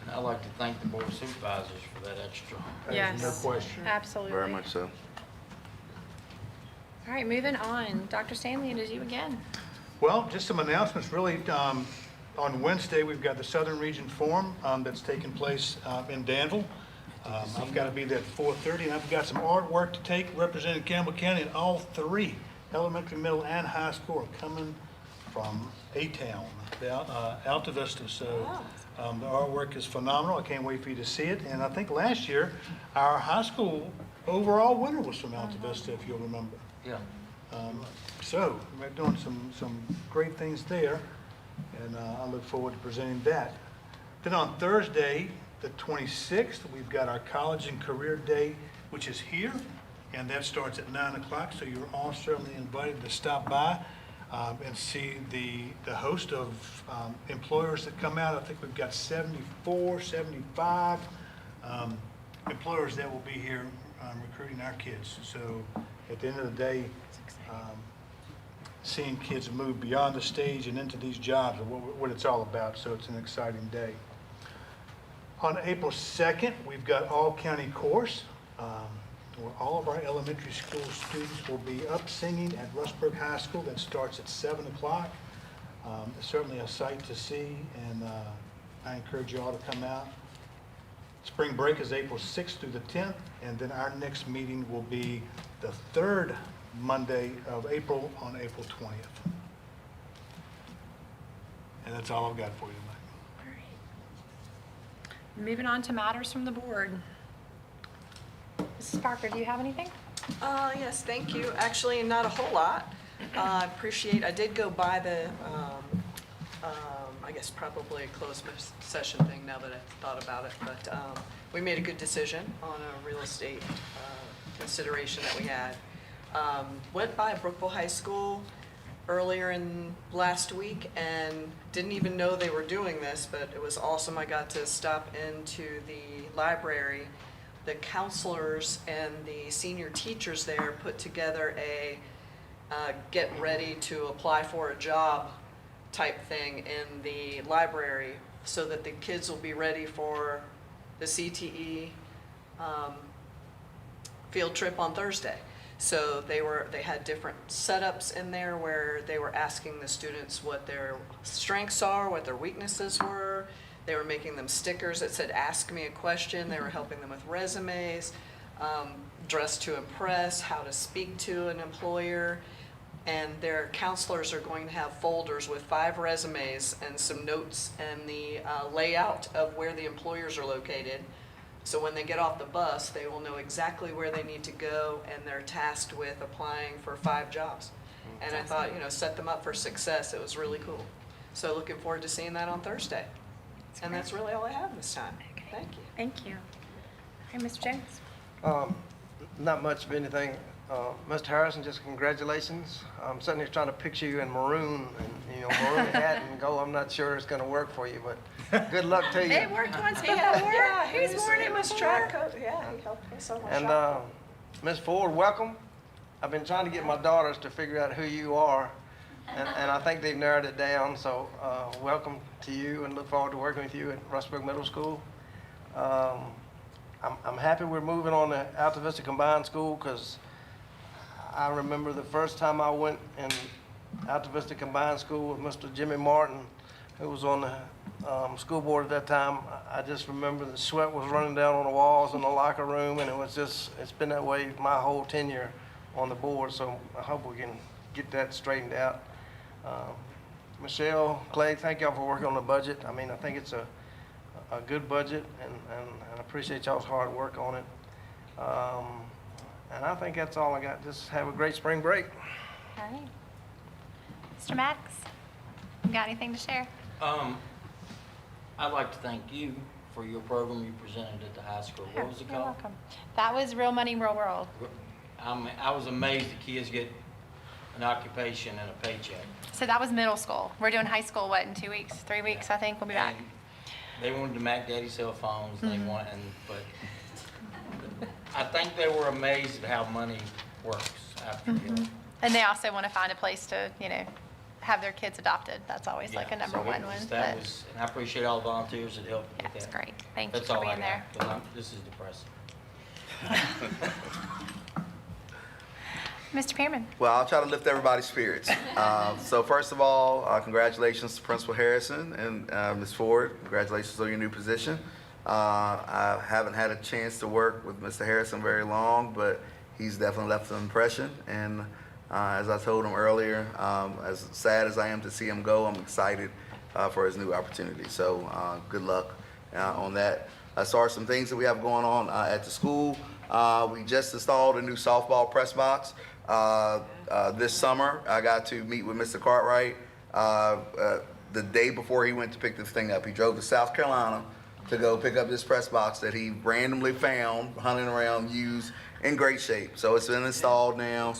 And I'd like to thank the board of supervisors for that extra. Yes. No question. Absolutely. Very much so. All right, moving on. Dr. Stanley, it is you again. Well, just some announcements, really. On Wednesday, we've got the Southern Region Forum that's taking place in Danville. I've got to be there at 4:30, and I've got some artwork to take representing Campbell County, and all three, elementary, middle, and high school, are coming from A-Town, Alta Vista. So the artwork is phenomenal. I can't wait for you to see it. And I think last year, our high school overall winner was from Alta Vista, if you'll remember. Yeah. So we're doing some great things there, and I look forward to presenting that. Then on Thursday, the 26th, we've got our College and Career Day, which is here, and that starts at 9 o'clock, so you're all certainly invited to stop by and see the host of employers that come out. I think we've got 74, 75 employers that will be here recruiting our kids. So at the end of the day, seeing kids move beyond the stage and into these jobs are what it's all about, so it's an exciting day. On April 2nd, we've got all-county course, where all of our elementary school students will be up singing at Rustburg High School. That starts at 7 o'clock. It's certainly a sight to see, and I encourage you all to come out. Spring break is April 6th through the 10th, and then our next meeting will be the third Monday of April on April 20th. And that's all I've got for you tonight. All right. Moving on to matters from the board. Mrs. Parker, do you have anything? Yes, thank you. Actually, not a whole lot. I did go by the, I guess probably a closed session thing now that I thought about it, but we made a good decision on a real estate consideration that we had. Went by Brookville High School earlier in last week and didn't even know they were doing this, but it was awesome. I got to stop into the library. The counselors and the senior teachers there put together a get ready to apply for a job type thing in the library so that the kids will be ready for the CTE field trip on Thursday. So they had different setups in there where they were asking the students what their strengths are, what their weaknesses were. They were making them stickers that said, "Ask me a question." They were helping them with resumes, dress to impress, how to speak to an employer. And their counselors are going to have folders with 5 resumes and some notes and the layout of where the employers are located. So when they get off the bus, they will know exactly where they need to go, and they're tasked with applying for 5 jobs. And I thought, set them up for success. It was really cool. So looking forward to seeing that on Thursday. And that's really all I have this time. Thank you. Thank you. All right, Mr. Jones. Not much of anything. Mr. Harrison, just congratulations. I'm sitting here trying to picture you in maroon and, maroon hat and go. I'm not sure it's going to work for you, but good luck to you. It worked once before. Yeah, Who's worn it was before? track coat. Yeah, he helped me so much. And Ms. Ford, welcome. I've been trying to get my daughters to figure out who you are, and I think they've narrowed it down. So welcome to you, and look forward to working with you at Rustburg Middle School. I'm happy we're moving on to Alta Vista Combined School, because I remember the first time I went in Alta Vista Combined School with Mr. Jimmy Martin, who was on the school board at that time. I just remember the sweat was running down on the walls in the locker room, and it's been that way my whole tenure on the board, so I hope we can get that straightened out. Michelle, Clay, thank y'all for working on the budget. I mean, I think it's a good budget, and I appreciate y'all's hard work on it. And I think that's all I got. Just have a great spring break. All right. Mr. Maddox, you got anything to share? I'd like to thank you for your program you presented at the high school. What was it You're called? welcome. That was Real Money, Real World. I was amazed that kids get an occupation and a paycheck. So that was middle school. We're doing high school, what, in 2 weeks, 3 weeks, I think. We'll be back. And they wanted to Mac Daddy cell phones, they want, but I think they were amazed at how money works after you. And they also want to find a place to, have their kids adopted. That's always like a number So one it one. was- but- That was, and I appreciate all the volunteers that helped Yeah, with it's that. great. Thank you That's for all I being there. got, 'cause this is depressing. Mr. Pearman. Well, I'll try to lift everybody's spirits. So first of all, congratulations to Principal Harrison and Ms. Ford. Congratulations on your new position. I haven't had a chance to work with Mr. Harrison very long, but he's definitely left an impression. And as I told him earlier, as sad as I am to see him go, I'm excited for his new opportunity. So good luck on that. As far as some things that we have going on at the school, we just installed a new softball press box. This summer, I got to meet with Mr. Cartwright the day before he went to pick this thing up. He drove to South Carolina to go pick up this press box that he randomly found, hunting around, used, in great shape. So it's been installed now.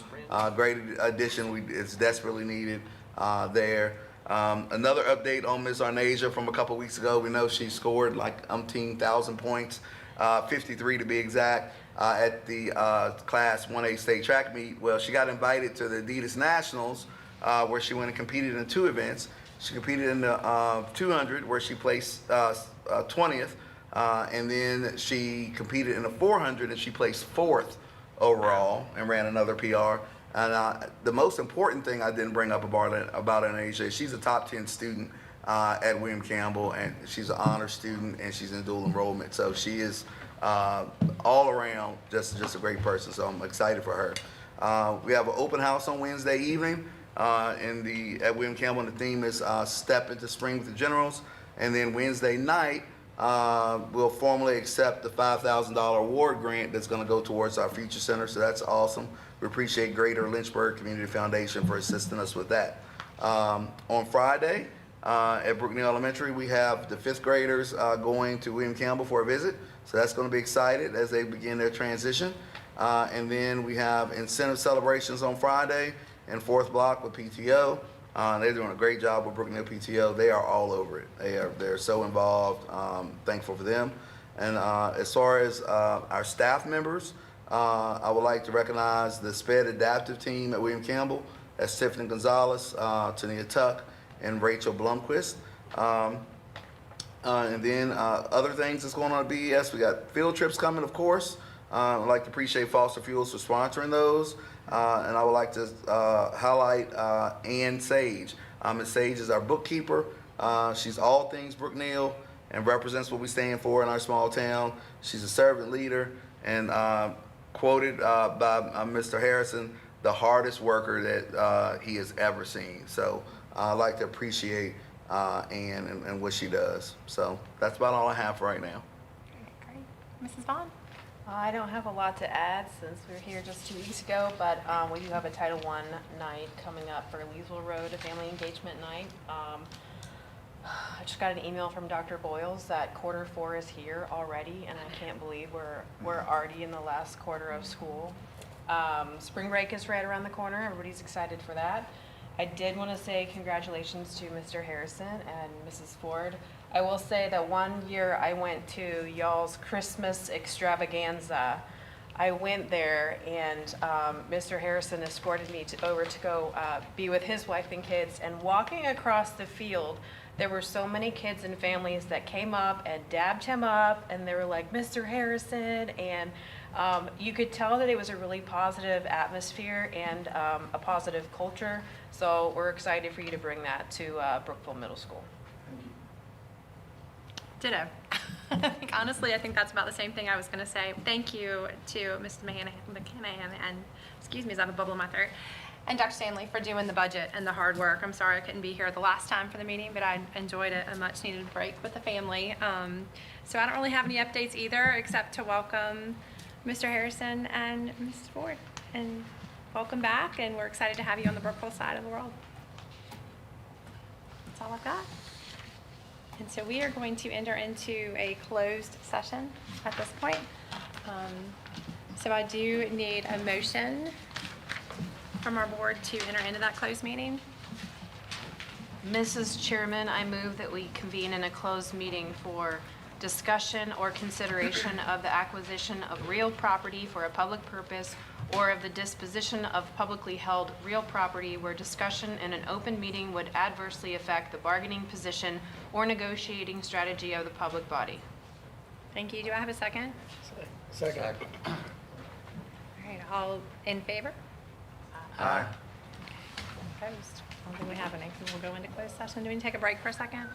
Great addition. It's desperately needed there. Another update on Ms. Arnasia from a couple weeks ago. We know she scored like umpteen thousand points, 53 to be exact, at the Class 1A state track meet. Well, she got invited to the Adidas Nationals, where she went and competed in 2 events. She competed in the 200, where she placed 20th, and then she competed in the 400, and she placed 4th overall and ran another PR. And the most important thing I didn't bring up about Arnasia is she's a top 10 student at William Campbell, and she's an honor student, and she's in dual enrollment. So she is all around just a great person. So I'm excited for her. We have an open house on Wednesday evening at William Campbell, and the theme is Step into Spring with the Generals. And then Wednesday night, we'll formally accept the $5,000 award grant that's going to go towards our Future Center. So that's awesome. We appreciate Greater Lynchburg Community Foundation for assisting us with that. On Friday at Brookney Elementary, we have the 5th graders going to William Campbell for a visit. So that's going to be excited as they begin their transition. And then we have incentive celebrations on Friday and 4th block with PTO. They're doing a great job with Brooknell PTO. They are all over it. They're so involved. Thankful for them. And as far as our staff members, I would like to recognize the SPED adaptive team at William Campbell. That's Tiffany Gonzalez, Tania Tuck, and Rachel Blumquist. And then other things that's going on at BES, we got field trips coming, of course. I'd like to appreciate Foster Fuels for sponsoring those. And I would like to highlight Ann Sage. Ms. Sage is our bookkeeper. She's all things Brookneal and represents what we stand for in our small town. She's a servant leader and quoted by Mr. Harrison, the hardest worker that he has ever seen. So I'd like to appreciate Ann and what she does. So that's about all I have for right now. Great. Mrs. Vaughn? I don't have a lot to add since we were here just 2 weeks ago, but we do have a Title I night coming up for Leesville Road, a family engagement night. I just got an email from Dr. Boyles that Q4 is here already, and I can't believe we're already in the last quarter of school. Spring break is right around the corner. Everybody's excited for that. I did want to say congratulations to Mr. Harrison and Mrs. Ford. I will say that one year I went to y'all's Christmas extravaganza. I went there and Mr. Harrison escorted me over to go be with his wife and kids. And walking across the field, there were so many kids and families that came up and dabbed him up, and they were like, "Mr. Harrison," and you could tell that it was a really positive atmosphere and a positive culture. So we're excited for you to bring that to Brookville Middle School. Ditto. Honestly, I think that's about the same thing I was going to say. Thank you to Mr. McCannahan and, excuse me, as I have a bubble in my throat, and Dr. Stanley for doing the budget and the hard work. I'm sorry I couldn't be here the last time for the meeting, but I enjoyed it, a much needed break with the family. So I don't really have any updates either, except to welcome Mr. Harrison and Mrs. Ford. And welcome back, and we're excited to have you on the Brookville side of the world. That's all I've got. And so we are going to enter into a closed session at this point. So I do need a motion from our board to enter into that closed meeting. Mrs. Chairman, I move that we convene in a closed meeting for discussion or consideration of the acquisition of real property for a public purpose or of the disposition of publicly held real property where discussion in an open meeting would adversely affect the bargaining position or negotiating strategy of the public body. Thank you. Do I have a second? Second. All right, all in favor? Aye. Opposed? I don't think we have any. We'll go into closed session. Do we need to take a break for a second?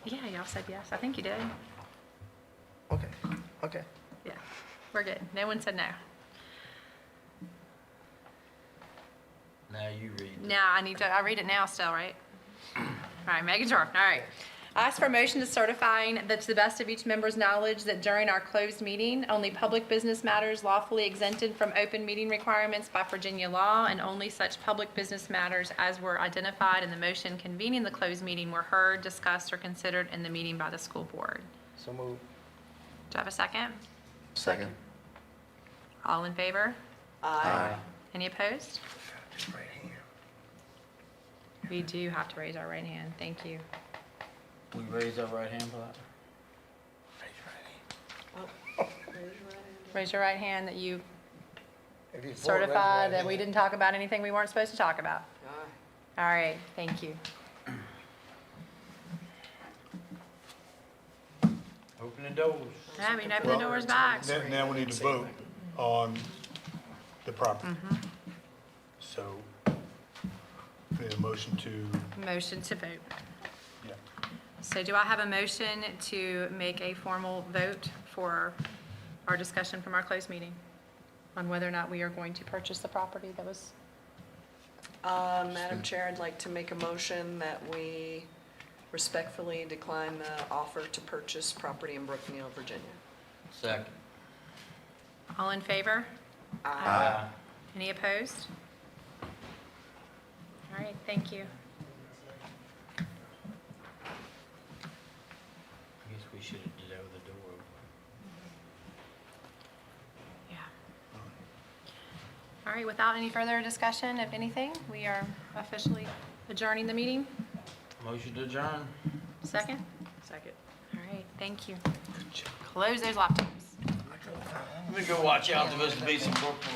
Yeah, y'all said yes. I think you did. Okay, okay. Yeah, we're good. No one said no. Now you read. Now, I read it now still, right? All right, making sure. All right. I ask for a motion to certifying that to the best of each member's knowledge that during our closed meeting, only public business matters lawfully exempted from open meeting requirements by Virginia law and only such public business matters as were identified in the motion convening the closed meeting were heard, discussed, or considered in the meeting by the school board. So move. Do I have a second? Second. All in favor? Aye. Any opposed? Right here. We do have to raise our right hand. Thank you. We raise our right hand for that? Raise your right hand that you If you vote, certify raise your that right we hand. didn't talk about anything we weren't supposed to talk about. Aye. All right, thank you. Open the doors. Yeah, we can open the doors back. Now we need to vote on the property. So, we need a motion to, Motion to vote. yeah. So do I have a motion to make a formal vote for our discussion from our closed meeting on whether or not we are going to purchase the property that was, Madam Chair, I'd like to make a motion that we respectfully decline the offer to purchase property in Brookneal, Virginia. Second. all in favor? Aye. Any opposed? All right, thank you. I guess we should have did over the door. Yeah. All right, without any further discussion of anything, we are officially adjourning the meeting. Motion to adjourn. Second? Second. All right, thank you. Close those laptops. Let me go watch out. There's supposed to be some Brooklyn.